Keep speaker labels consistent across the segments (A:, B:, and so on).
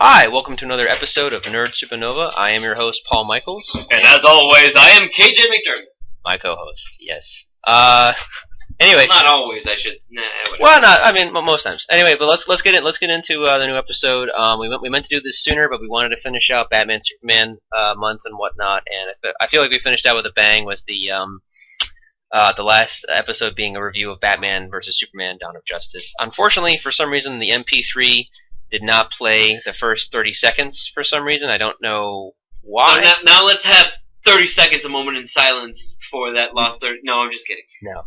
A: Hi, welcome to another episode of Nerd Supernova. I am your host, Paul Michaels.
B: And as always, I am KJ McDermott.
A: My co-host, yes. Anyway.
B: Well, not always, I should. Nah, whatever.
A: Well, not. I mean, most times. Anyway, but let's get into the new episode. We meant to do this sooner, but we wanted to finish out Batman Superman month and whatnot, and I feel like we finished out with a bang with the last episode being a review of Batman vs Superman: Dawn of Justice. Unfortunately, for some reason, the MP3 did not play the first 30 seconds for some reason. I don't know why.
B: So now let's have 30 seconds, a moment in silence for that lost 30. No, I'm just kidding.
A: No.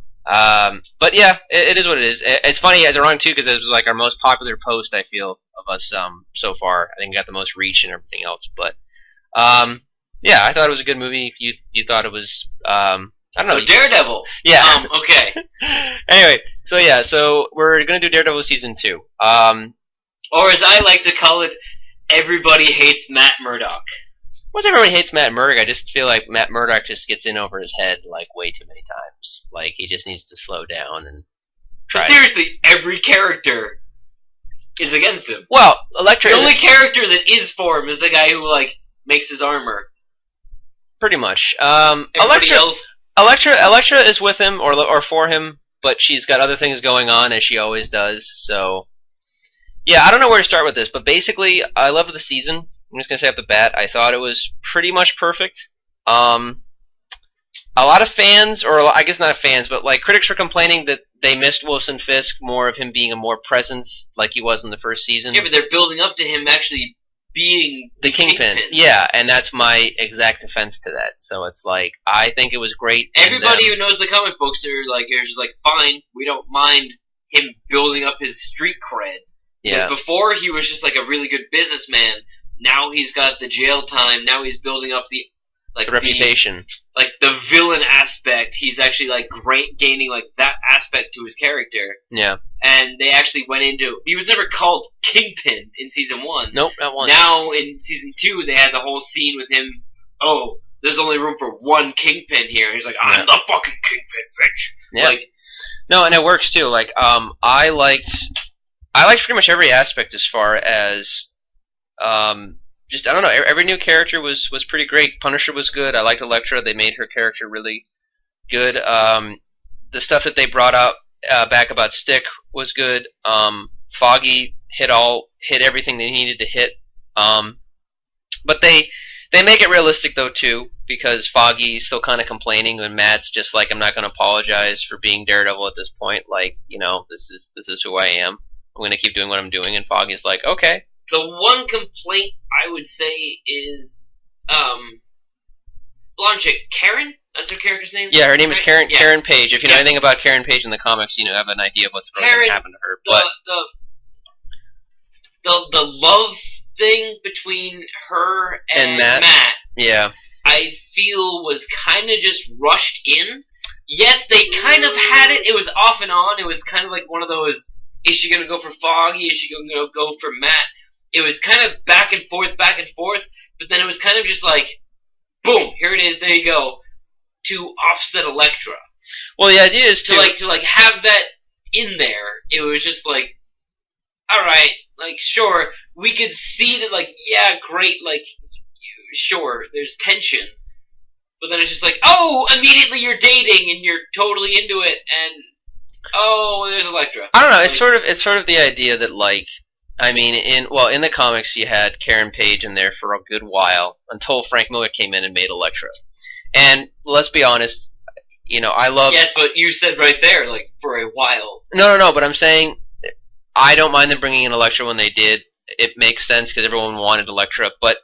A: But yeah, it is what it is. It's funny, it's wrong too, because it was like our most popular post, I feel, of us so far. I think it got the most reach and everything else. But yeah, I thought it was a good movie. You thought it was I don't know.
B: So Daredevil.
A: Yeah.
B: Okay.
A: Anyway, so we're gonna do Daredevil season 2.
B: Or as I like to call it, everybody hates Matt Murdock.
A: Once everybody hates Matt Murdock, I just feel like Matt Murdock just gets in over his head like way too many times. Like he just needs to slow down and try.
B: But seriously, every character is against him.
A: Well, Elektra.
B: The only character that is for him is the guy who like makes his armor.
A: Pretty much.
B: Elektra
A: is with him or for him, but she's got other things going on as she always does. So yeah, I don't know where to start with this, but basically, I loved the season. I'm just gonna say off the bat, I thought it was pretty much perfect. A lot of fans, or I guess not fans, but like critics were complaining that they missed Wilson Fisk, more of him being a more presence like he was in the first season.
B: Yeah, but they're building up to him actually being
A: the Kingpin. Yeah, and that's my exact defense to that. So it's like, I think it was great.
B: Everybody who knows the comic books are just like, fine, we don't mind him building up his street cred.
A: Yeah.
B: Because before he was just like a really good businessman. Now he's got the jail time. Now he's building up the
A: reputation,
B: like the villain aspect. He's actually like gaining like that aspect to his character.
A: Yeah. And
B: they actually went into. He was never called Kingpin in season 1.
A: Nope, not once.
B: Now in season 2, they had the whole scene with him. Oh, there's only room for one Kingpin here. He's like, I'm the fucking Kingpin, bitch.
A: Yeah.
B: Like,
A: no, and it works too. Like, I liked pretty much every aspect as far as, just, I don't know, every new character was pretty great. Punisher was good. I liked Elektra. They made her character really good. The stuff that they brought out back about Stick was good. Foggy hit everything they needed to hit. But they make it realistic though too, because Foggy's still kind of complaining, and Matt's just like, I'm not going to apologize for being Daredevil at this point. Like, this is who I am. I'm going to keep doing what I'm doing. And Foggy's like, okay.
B: The one complaint I would say is, Blonde chick, Karen? That's her character's name?
A: Yeah, her name is Karen.
B: Yeah.
A: Karen Page. If you know anything about Karen Page in the comics, you have an idea of what's going to happen to her. But
B: the love thing between her and Matt,
A: yeah,
B: I feel was kind of just rushed in. Yes, they kind of had it. It was off and on. It was kind of like one of those. Is she going to go for Foggy? Is she going to go for Matt? It was kind of back and forth, but then it was kind of just like, boom, here it is, there you go, to offset Elektra.
A: Well, the idea is to
B: have that in there. It was just like, all right, like, sure, we could see that, like, yeah, great, like, sure, there's tension, but then it's just like, oh, immediately you're dating and you're totally into it, and oh, there's Elektra.
A: I don't know. It's sort of the idea that, like, I mean, in the comics, you had Karen Page in there for a good while until Frank Miller came in and made Elektra. And let's be honest, I love.
B: Yes, but you said right there, like, for a while.
A: No. But I'm saying, I don't mind them bringing in Elektra when they did. It makes sense because everyone wanted Elektra, but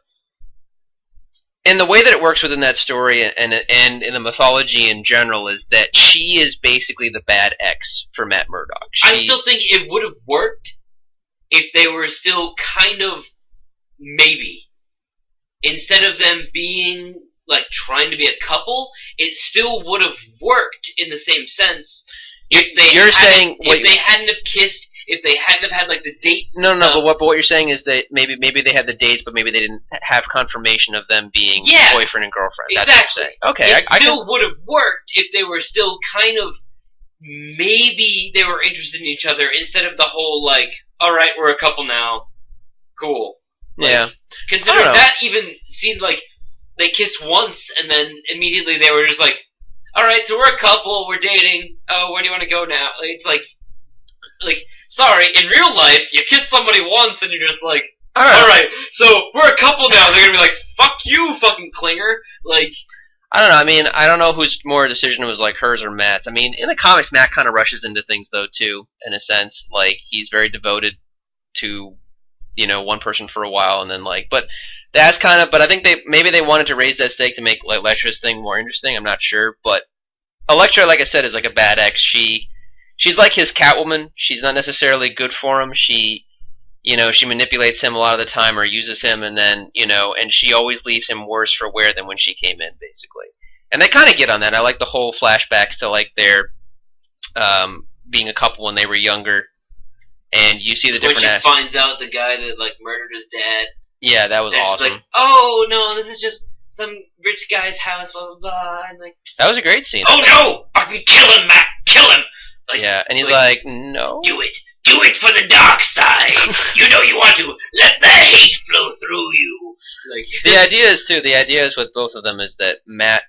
A: in the way that it works within that story and in the mythology in general is that she is basically the bad ex for Matt Murdock.
B: I still think it would have worked if they were still kind of, maybe, instead of them being like trying to be a couple, it still would have worked in the same sense if they hadn't have kissed. If they hadn't have had like the dates.
A: No. But what you're saying is that maybe they had the dates, but maybe they didn't have confirmation of them being boyfriend and girlfriend.
B: Exactly.
A: That's what I'm saying. Okay,
B: it still would have worked if they were still kind of, maybe they were interested in each other instead of the whole like, all right, we're a couple now, cool. Like,
A: Yeah.
B: considering that even seemed like they kissed once, and then immediately they were just like, all right, so we're a couple, we're dating. Oh, where do you want to go now? It's like, sorry, in real life, you kiss somebody once, and you're just like, all right, so we're a couple now. They're gonna be like, fuck you, fucking clinger. Like,
A: I don't know. I mean, I don't know whose more decision was like hers or Matt's. I mean, in the comics, Matt kind of rushes into things though too, in a sense. Like he's very devoted to, one person for a while, and then but that's kind of. But I think they wanted to raise that stake to make Elektra's thing more interesting. I'm not sure, but Elektra, like I said, is like a bad ex. She's like his Catwoman. She's not necessarily good for him. She manipulates him a lot of the time or uses him, and then, and she always leaves him worse for wear than when she came in, basically. And they kind of get on that. I like the whole flashbacks to, their being a couple when they were younger, and you see the different
B: when she finds out the guy that, murdered his dad.
A: Yeah, that was awesome.
B: Like, oh, no, this is just some rich guy's house, blah, blah, blah, and,
A: that was a great scene.
B: Oh, no! Fucking kill him, Matt! Kill him!
A: Yeah, and he's like, no.
B: Do it! Do it for the dark side. You know you want to. Let the hate flow through you.
A: The idea is with both of them is that Matt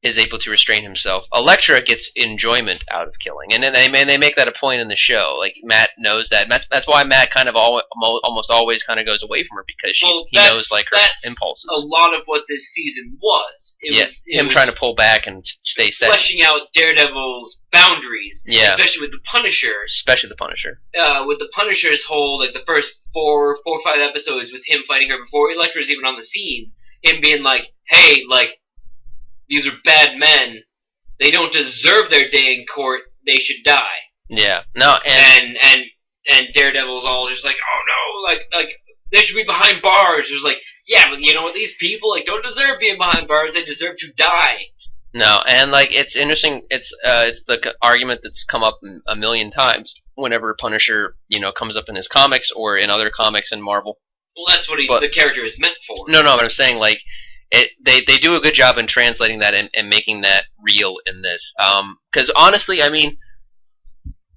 A: is able to restrain himself. Elektra gets enjoyment out of killing, and then they make that a point in the show. Like Matt knows that. That's why Matt kind of almost always kind of goes away from her because he knows her impulses.
B: A lot of what this season was. It was
A: him trying to pull back and stay steady.
B: Fleshing out Daredevil's boundaries.
A: Yeah.
B: Especially with the Punisher. With the Punisher's whole the first four or 5 episodes with him fighting her before Elektra's even on the scene. Him being like, hey, these are bad men. They don't deserve their day in court. They should die.
A: Yeah. No.
B: And Daredevil's all just like, oh no, they should be behind bars. It was like, yeah, but you know what? These people don't deserve being behind bars. They deserve to die.
A: No, and it's interesting. It's the argument that's come up a million times whenever Punisher comes up in his comics or in other comics in Marvel.
B: Well, that's what the character is meant for.
A: No, but I'm saying they do a good job in translating that and making that real in this. Because honestly, I mean,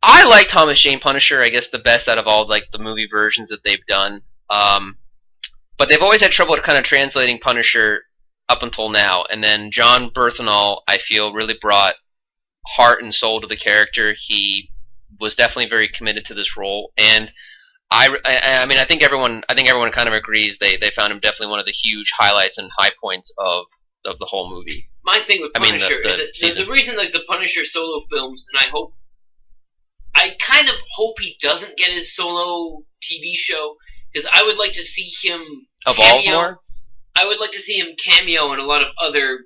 A: I like Thomas Jane Punisher, I guess, the best out of all the movie versions that they've done. But they've always had trouble kind of translating Punisher up until now. And then John Berthenol, I feel, really brought heart and soul to the character. He was definitely very committed to this role, and I mean, I think everyone kind of agrees. They found him definitely one of the huge highlights and high points of the whole movie.
B: My thing with Punisher is that the reason the Punisher solo films, and I kind of hope he doesn't get his solo TV show, because I would like to see him
A: evolve more.
B: I would like to see him cameo in a lot of other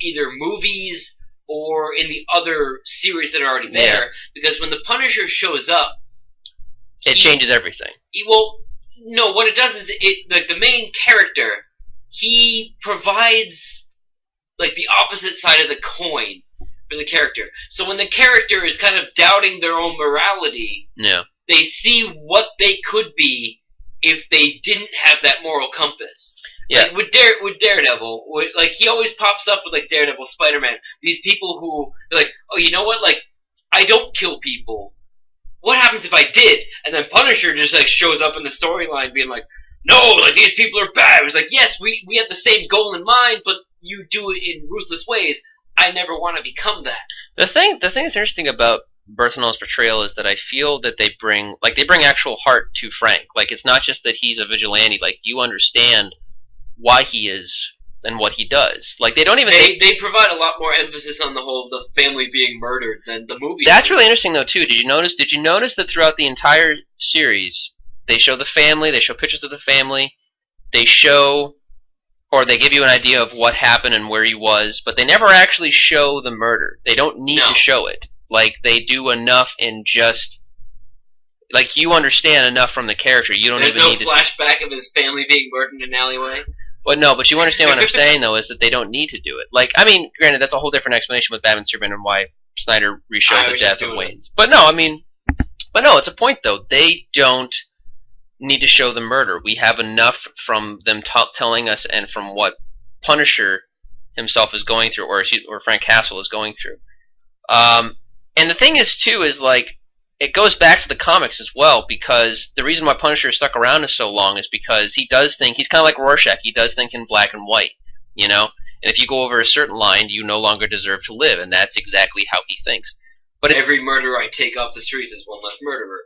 B: either movies or in the other series that are already there, because when the Punisher shows up,
A: it changes everything.
B: Well, no, what it does is the main character, he provides the opposite side of the coin for the character. So when the character is kind of doubting their own morality, they see what they could be if they didn't have that moral compass.
A: Yeah.
B: With Daredevil, he always pops up with Daredevil, Spider-Man. These people who are like, oh, you know what? I don't kill people. What happens if I did? And then Punisher just shows up in the storyline being like, no, these people are bad. It was like, yes, we have the same goal in mind, but you do it in ruthless ways. I never want to become that.
A: The thing that's interesting about Berthenol's portrayal is that I feel that they bring actual heart to Frank. It's not just that he's a vigilante. You understand why he is and what he does. They don't even...
B: They provide a lot more emphasis on the family being murdered than the movie.
A: That's really interesting, though, too. Did you notice that throughout the entire series, they show the family, they show pictures of the family, they show... or they give you an idea of what happened and where he was, but they never actually show the murder. They don't need to show it. They do enough in just... you understand enough from the character. You don't even need to...
B: There's no flashback of his family being murdered in an alleyway?
A: But you understand what I'm saying, though, is that they don't need to do it. I mean, granted, that's a whole different explanation with Batman Superman and why Snyder reshowed the death of Wayne's. But no, it's a point, though. They don't need to show the murder. We have enough from them telling us and from what Punisher himself is going through, or Frank Castle is going through. And the thing is, too, is, it goes back to the comics as well, because the reason why Punisher stuck around so long is because he does think, he's kind of like Rorschach, he does think in black and white, you know? And if you go over a certain line, you no longer deserve to live, and that's exactly how he thinks. But
B: every murderer I take off the streets is one less murderer.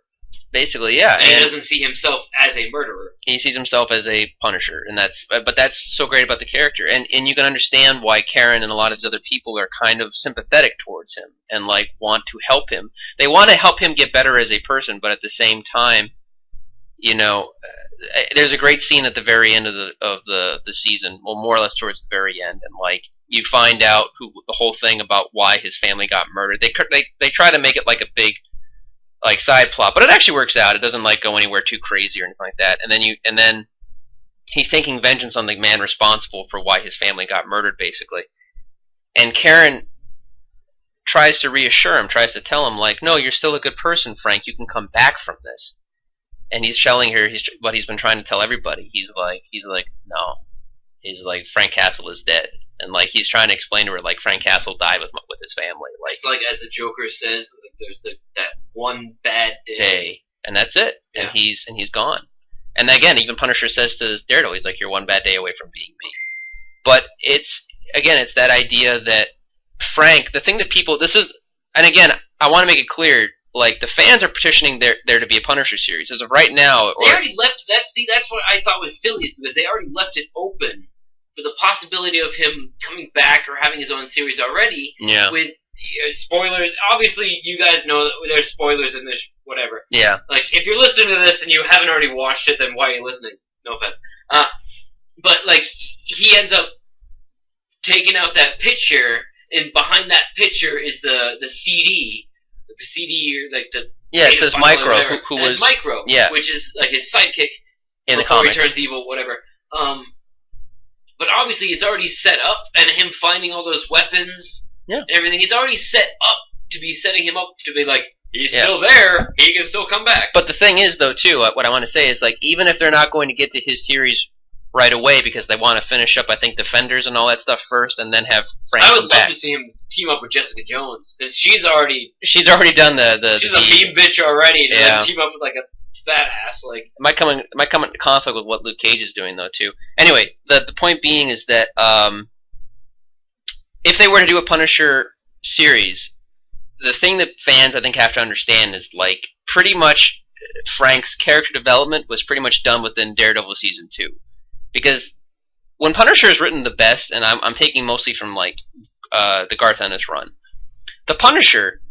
A: Basically, yeah.
B: And he doesn't see himself as a murderer.
A: He sees himself as a Punisher, and but that's so great about the character. And you can understand why Karen and a lot of these other people are kind of sympathetic towards him and like want to help him. They want to help him get better as a person, but at the same time, you know, there's a great scene at the very end of the season, well, more or less towards the very end, and like you find out the whole thing about why his family got murdered. They try to make it like a big like side plot, but it actually works out. It doesn't like go anywhere too crazy or anything like that. And then he's taking vengeance on the man responsible for why his family got murdered, basically. And Karen tries to reassure him, tries to tell him like, no, you're still a good person, Frank. You can come back from this. And he's telling her what he's been trying to tell everybody. He's like, no. He's like, Frank Castle is dead. And like he's trying to explain to her like Frank Castle died with his family. Like
B: it's like as the Joker says, there's that one bad day,
A: and that's it. Yeah. And he's gone. And again, even Punisher says to Daredevil, he's like, you're one bad day away from being me. But it's that idea that Frank, the thing that people, and again, I want to make it clear, like the fans are petitioning there to be a Punisher series as of right now.
B: They already left that. See, that's what I thought was silly, because they already left it open for the possibility of him coming back or having his own series already.
A: Yeah.
B: With spoilers. Obviously, you guys know that there's spoilers in this. Whatever.
A: Yeah.
B: Like if you're listening to this and you haven't already watched it, then why are you listening? No offense. But like he ends up taking out that picture, and behind that picture is the CD. The CD, like the
A: it says Micro, who was
B: Micro, which is like his sidekick
A: in the comics.
B: He turns evil, whatever. But obviously, it's already set up, and him finding all those weapons, and everything. It's already set up to be setting him up to be like he's still there. He can still come back.
A: But the thing is, though, too, what I want to say is like even if they're not going to get to his series right away because they want to finish up, I think Defenders and all that stuff first, and then have Frank
B: I would
A: come back.
B: love to see him team up with Jessica Jones, because she's already
A: done the
B: she's a mean bitch already, and then team up with like a badass. Like
A: it might come into conflict with what Luke Cage is doing though too. Anyway, the point being is that if they were to do a Punisher series, the thing that fans I think have to understand is like pretty much Frank's character development was pretty much done within Daredevil season 2. Because when Punisher is written the best, and I'm taking mostly from like the Garth Ennis run, the Punisher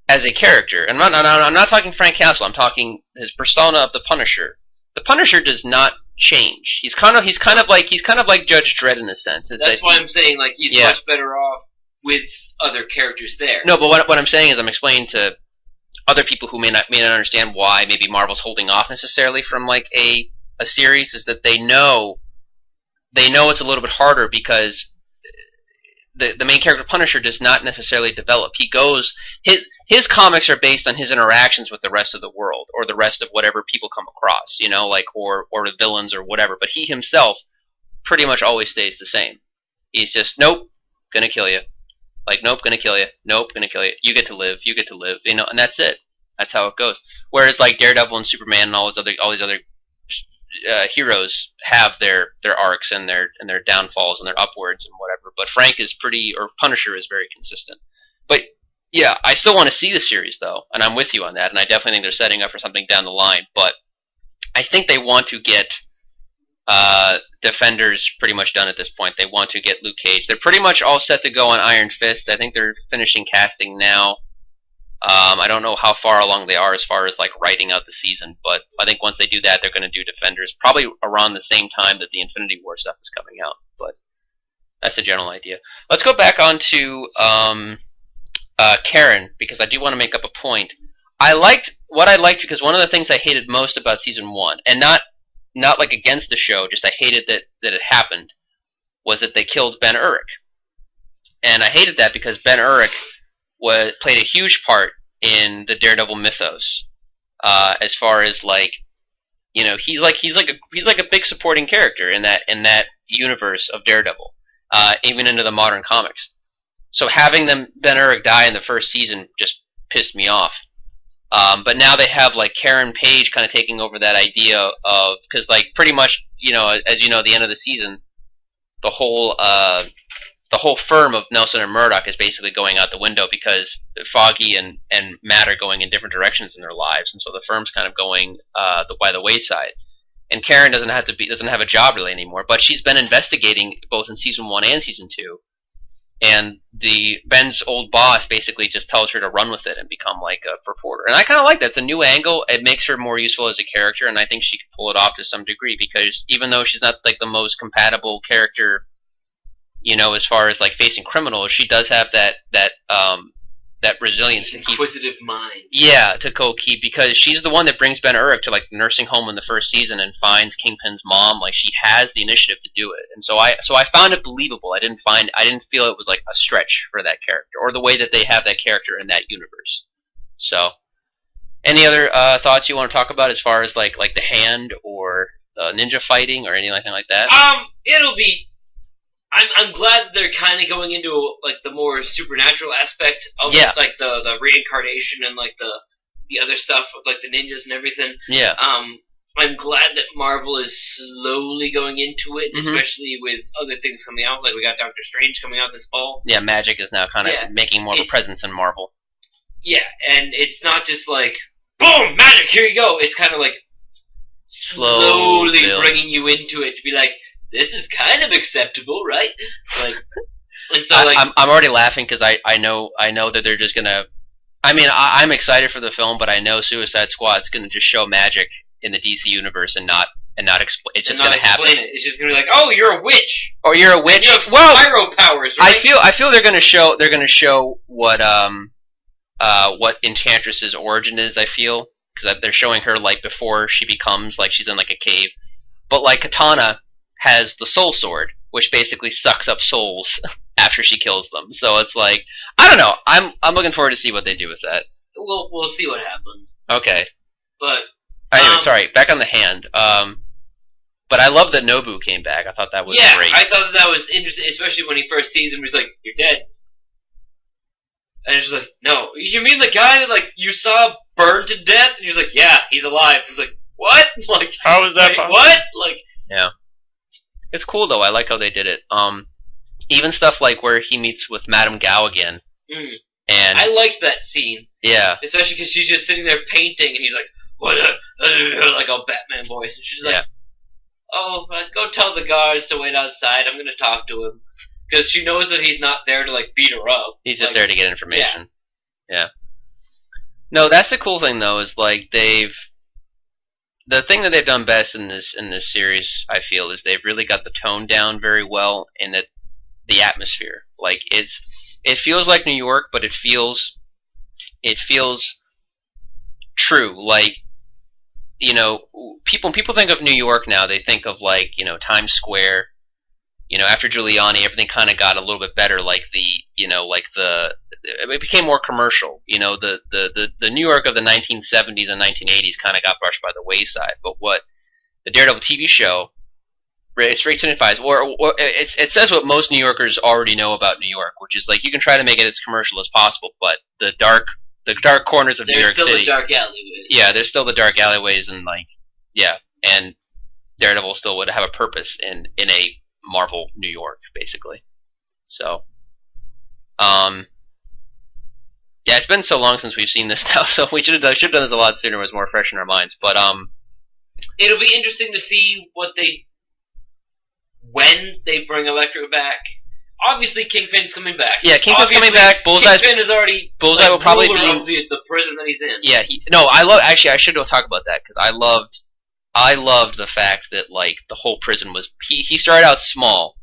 A: as a character, and I'm not talking Frank Castle, I'm talking his persona of the Punisher. The Punisher does not change. He's kind of like Judge Dredd in a sense.
B: That's why I'm saying like he's much better off with other characters there.
A: No, but what I'm saying is I'm explaining to other people who may not understand why maybe Marvel's holding off necessarily from like a series, is that they know it's a little bit harder because the main character Punisher does not necessarily develop. His comics are based on his interactions with the rest of the world or the rest of whatever people come across, you know, like or the villains or whatever. But he himself pretty much always stays the same. He's just nope, gonna kill you. Like nope, gonna kill you. Nope, gonna kill you. You get to live. You get to live. You know, and that's it. That's how it goes. Whereas like Daredevil and Superman and all these other heroes have their arcs and their downfalls and their upwards and whatever. But Punisher is very consistent. But yeah, I still want to see the series though, and I'm with you on that. And I definitely think they're setting up for something down the line. But I think they want to get Defenders pretty much done at this point. They want to get Luke Cage. They're pretty much all set to go on Iron Fist. I think they're finishing casting now. I don't know how far along they are as far as like writing out the season, but I think once they do that, they're going to do Defenders probably around the same time that the Infinity War stuff is coming out. But that's the general idea. Let's go back on to Karen, because I do want to make up a point. I liked because one of the things I hated most about season 1, and not like against the show, just I hated that it happened, was that they killed Ben Urich. And I hated that because Ben Urich played a huge part in the Daredevil mythos, as far as like, you know, he's like a big supporting character in that universe of Daredevil, even into the modern comics. So having Ben Urich die in the first season just pissed me off. But now they have like Karen Page kind of taking over that idea of, because like pretty much, as you know, at the end of the season, the whole firm of Nelson and Murdoch is basically going out the window because Foggy and Matt are going in different directions in their lives, and so the firm's kind of going by the wayside. And Karen doesn't have a job really anymore, but she's been investigating both in season 1 and season 2. And Ben's old boss basically just tells her to run with it and become like a reporter. And I kind of like that. It's a new angle. It makes her more useful as a character, and I think she could pull it off to some degree, because even though she's not like the most compatible character, as far as like facing criminals, she does have that resilience to keep
B: inquisitive mind.
A: Yeah, to go keep, because she's the one that brings Ben Urich to like the nursing home in the first season and finds Kingpin's mom. Like, she has the initiative to do it, and so I found it believable. I didn't feel it was like a stretch for that character, or the way that they have that character in that universe. So, any other thoughts you want to talk about as far as like the Hand or ninja fighting or anything like that?
B: It'll be. I'm glad that they're kind of going into like the more supernatural aspect of like the reincarnation and like the other stuff of like the ninjas and everything.
A: Yeah.
B: I'm glad that Marvel is slowly going into it, especially with other things coming out. Like we got Doctor Strange coming out this fall.
A: Yeah, magic is now kind of making more of a presence in Marvel.
B: Yeah, and it's not just like boom, magic, here you go. It's kind of like slowly bringing you into it to be like, this is kind of acceptable, right? Like, and so like,
A: I'm already laughing because I know that they're just gonna. I mean, I'm excited for the film, but I know Suicide Squad's gonna just show magic in the DC universe and not explain. It's just gonna happen.
B: It's just gonna be like, oh, you're a witch,
A: or you're a witch.
B: You have pyro powers. Right?
A: I feel they're gonna show what Enchantress's origin is. I feel, because they're showing her like before she becomes, like, she's in like a cave, but like Katana has the soul sword, which basically sucks up souls after she kills them. So it's like, I don't know. I'm looking forward to see what they do with that.
B: We'll see what happens.
A: Okay.
B: But
A: anyway, sorry. Back on the Hand. But I love that Nobu came back. I thought that was great.
B: I thought that was interesting, especially when he first sees him. He's like, "You're dead," and he's like, "No, you mean the guy that like you saw burned to death?" And he's like, "Yeah, he's alive." He's like, "What? Like,
A: how is that possible?
B: What? Like,
A: yeah." It's cool though. I like how they did it. Even stuff like where he meets with Madame Gao again. And
B: I liked that scene.
A: Yeah.
B: Especially because she's just sitting there painting, and he's like, "What?" Like a Batman voice, and she's like, "Oh, go tell the guards to wait outside. I'm gonna talk to him," because she knows that he's not there to like beat her up.
A: He's just there to get information. Yeah. No, that's the cool thing though. Is like the thing that they've done best in this series, I feel, is they've really got the tone down very well, and that the atmosphere. Like, it feels like New York, but it feels true. Like, people think of New York now, they think of like, Times Square. After Giuliani, everything kind of got a little bit better. Like it became more commercial. The New York of the 1970s and 1980s kind of got brushed by the wayside. But what the Daredevil TV show straight signifies, or it says what most New Yorkers already know about New York, which is like, you can try to make it as commercial as possible, but the dark corners of New York City.
B: There's still the dark alleyways.
A: Yeah, there's still the dark alleyways, and and Daredevil still would have a purpose in a Marvel New York, basically. So, yeah, it's been so long since we've seen this now, so we should have done this a lot sooner. It was more fresh in our minds, but
B: it'll be interesting to see when they bring Electro back. Obviously, Kingpin's coming back.
A: Yeah, Kingpin's coming back.
B: Kingpin is already
A: Bullseye will probably be
B: the prison that he's in.
A: Yeah, I should talk about that, because I loved the fact that like the whole prison was he started out small,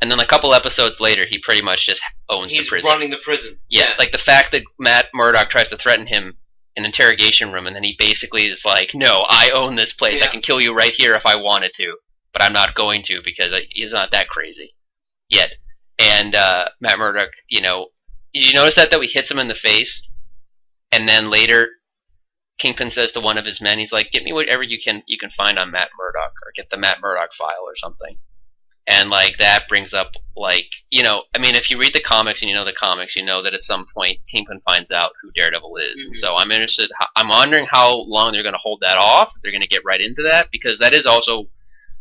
A: and then a couple episodes later he pretty much just owns the prison.
B: He's running the prison.
A: Yeah, like the fact that Matt Murdock tries to threaten him in an interrogation room, and then he basically is like, "No, I own this place. I can kill you right here if I wanted to, but I'm not going to, because he's not that crazy yet." And Matt Murdock, did you notice that he hits him in the face, and then later Kingpin says to one of his men, he's like, "Get me whatever you can find on Matt Murdock, or get the Matt Murdock file or something." And like that brings up like I mean, if you read the comics and you know the comics, you know that at some point Kingpin finds out who Daredevil is,
B: Mm-hmm.
A: and so I'm interested. I'm wondering how long they're going to hold that off. If they're going to get right into that, because that is also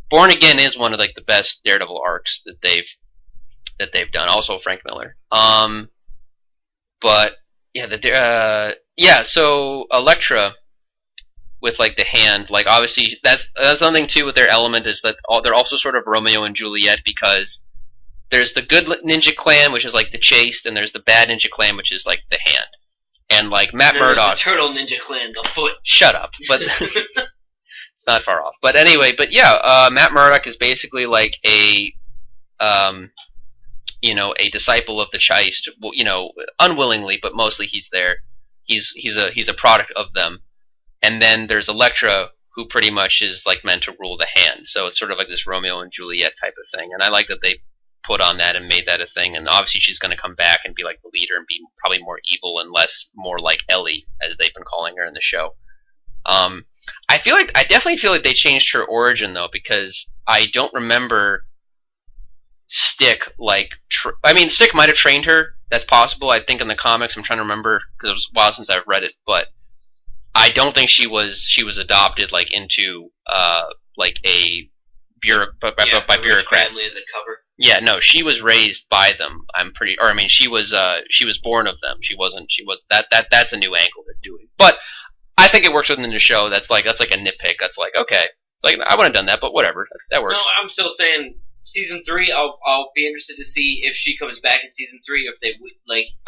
A: Born Again is one of like the best Daredevil arcs that they've done. Also Frank Miller. But yeah, so Elektra with like the hand, like obviously that's something too with their element is that they're also sort of Romeo and Juliet, because there's the good ninja clan, which is like the chaste, and there's the bad ninja clan, which is like the hand. And like Matt Murdock,
B: the turtle ninja clan, the foot.
A: Shut up, but it's not far off. But anyway, Matt Murdock is basically like a a disciple of the chaste, unwillingly, but mostly he's there. He's a product of them. And then there's Elektra, who pretty much is like meant to rule the hand. So it's sort of like this Romeo and Juliet type of thing. And I like that they put on that and made that a thing. And obviously she's going to come back and be like the leader and be probably more evil and less more like Ellie, as they've been calling her in the show. I definitely feel like they changed her origin though, because I don't remember Stick Stick might have trained her. That's possible. I think in the comics, I'm trying to remember because it was a while since I've read it, but I don't think she was adopted like into like a by bureaucrats.
B: Family as a cover.
A: Yeah, no, she was raised by them. She was born of them. She was that's a new angle they're doing. But I think it works within the show. That's like a nitpick. That's like, okay, it's like I wouldn't have done that, but whatever. That works.
B: No, I'm still saying season 3. I'll be interested to see if she comes back in season 3, or if they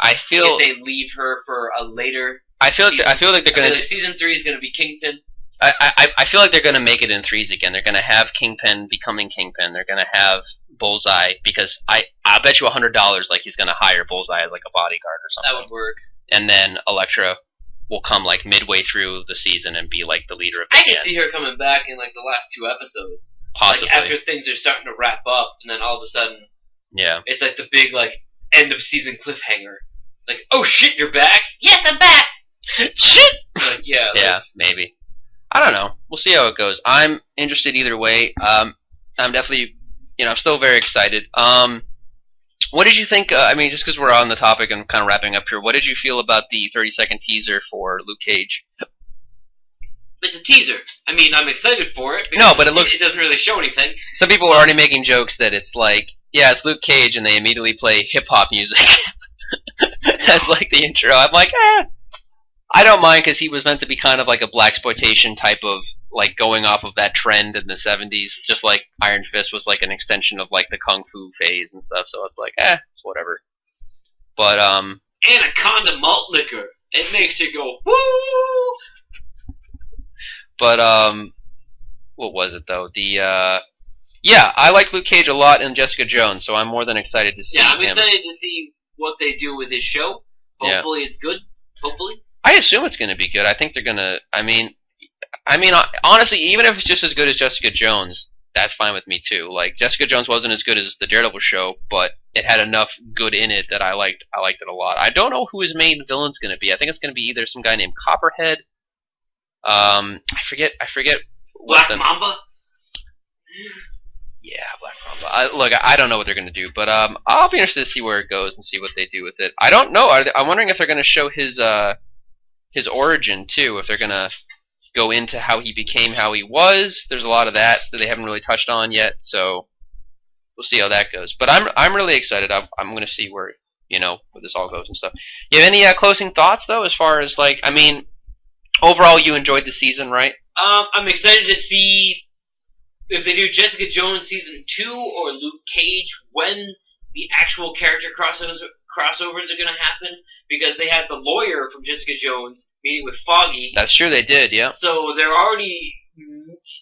B: if they leave her for a later. I feel like they're gonna. Season 3 is gonna be Kingpin.
A: I feel like they're gonna make it in threes again. They're gonna have Kingpin becoming Kingpin. They're gonna have Bullseye, because I bet you $100 like he's gonna hire Bullseye as like a bodyguard or something.
B: That would work.
A: And then Elektra will come like midway through the season and be like the leader of the
B: I can see her coming back in like the last 2 episodes.
A: Possibly.
B: Like after things are starting to wrap up, and then all of a sudden,
A: yeah,
B: it's like the big like end of season cliffhanger. Like, oh shit, you're back? Yes, I'm back.
A: Shit.
B: Like, yeah.
A: Yeah, maybe. I don't know. We'll see how it goes. I'm interested either way. I'm definitely, I'm still very excited. What did you think? Just because we're on the topic and kind of wrapping up here, what did you feel about the 30-second teaser for Luke Cage?
B: It's a teaser. I'm excited for it.
A: No, but it
B: doesn't really show anything.
A: Some people are already making jokes that it's like, yeah, it's Luke Cage, and they immediately play hip-hop music as like the intro. I'm like, I don't mind, because he was meant to be kind of like a blaxploitation type of, like, going off of that trend in the 70s, just like Iron Fist was like an extension of like the Kung Fu phase and stuff, so it's like, it's whatever. But,
B: Anaconda malt liquor. It makes you go, woo!
A: But, what was it though? I like Luke Cage a lot and Jessica Jones, so I'm more than excited to see him.
B: Yeah, I'm excited to see what they do with his show. Hopefully it's good. Hopefully.
A: I assume it's going to be good. I think they're going to, honestly, even if it's just as good as Jessica Jones, that's fine with me too. Like, Jessica Jones wasn't as good as the Daredevil show, but it had enough good in it that I liked it a lot. I don't know who his main villain's going to be. I think it's going to be either some guy named Copperhead. I forget.
B: Black Mamba?
A: Yeah, Black Mamba. I don't know what they're going to do, but I'll be interested to see where it goes and see what they do with it. I don't know. I'm wondering if they're going to show his origin too. If they're going to go into how he became how he was. There's a lot of that they haven't really touched on yet, so we'll see how that goes. But I'm really excited. I'm going to see where this all goes and stuff. You have any closing thoughts though, as far as overall you enjoyed the season, right?
B: I'm excited to see if they do Jessica Jones season 2 or Luke Cage, when the actual character crossovers are going to happen, because they had the lawyer from Jessica Jones meeting with Foggy.
A: That's true, they did, yeah.
B: So they're already,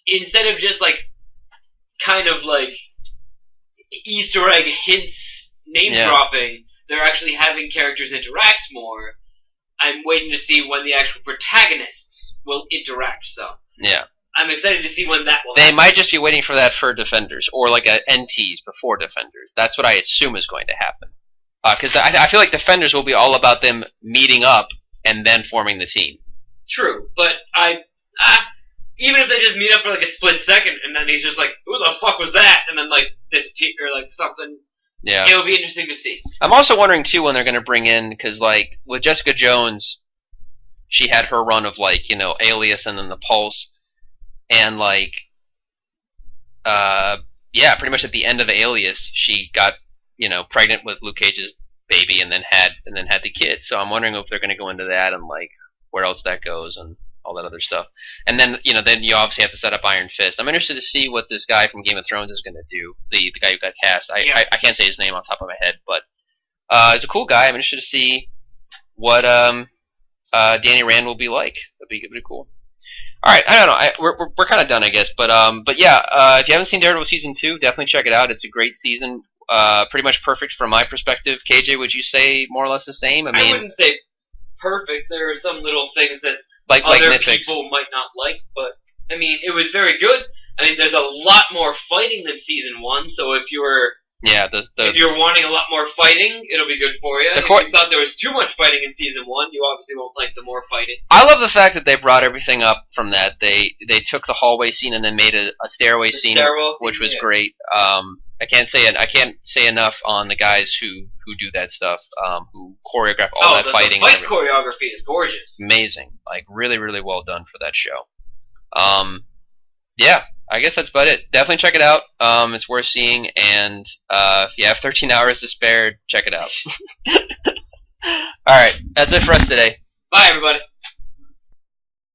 B: instead of just kind of Easter egg hints, name dropping, they're actually having characters interact more. I'm waiting to see when the actual protagonists will interact, so.
A: Yeah.
B: I'm excited to see when that will happen.
A: They might just be waiting for that for Defenders, or a NTs before Defenders. That's what I assume is going to happen. Because I feel like Defenders will be all about them meeting up and then forming the team.
B: True, but even if they just meet up for like a split second, and then he's just like, "Who the fuck was that?" and then like disappear or like something.
A: Yeah.
B: It would be interesting to see.
A: I'm also wondering too when they're going to bring in, because like with Jessica Jones, she had her run of like Alias and then The Pulse, and like yeah, pretty much at the end of Alias, she got pregnant with Luke Cage's baby, and then had the kid. So I'm wondering if they're going to go into that and like where else that goes and all that other stuff. And then then you obviously have to set up Iron Fist. I'm interested to see what this guy from Game of Thrones is going to do. The guy who got cast. I can't say his name off the top of my head, but he's a cool guy. I'm interested to see what Danny Rand will be like. That'd be pretty cool. All right, I don't know. We're kind of done, I guess. But yeah, if you haven't seen Daredevil season 2, definitely check it out. It's a great season. Pretty much perfect from my perspective. KJ, would you say more or less the same? I
B: wouldn't say perfect. There are some little things that
A: like
B: other
A: nitpicks.
B: people might not like, but I mean, it was very good. I mean, there's a lot more fighting than season 1, so if you're if you're wanting a lot more fighting, it'll be good for you. If you thought there was too much fighting in season 1, you obviously won't like the more fighting.
A: I love the fact that they brought everything up from that. They took the hallway scene and then made a stairway scene, which was great. I can't say enough on the guys who do that stuff, who choreograph all that fighting.
B: The fight choreography is gorgeous.
A: Amazing, like really, really well done for that show. Yeah, I guess that's about it. Definitely check it out. It's worth seeing, and if you have 13 hours to spare, check it out. All right, that's it for us today.
B: Bye, everybody.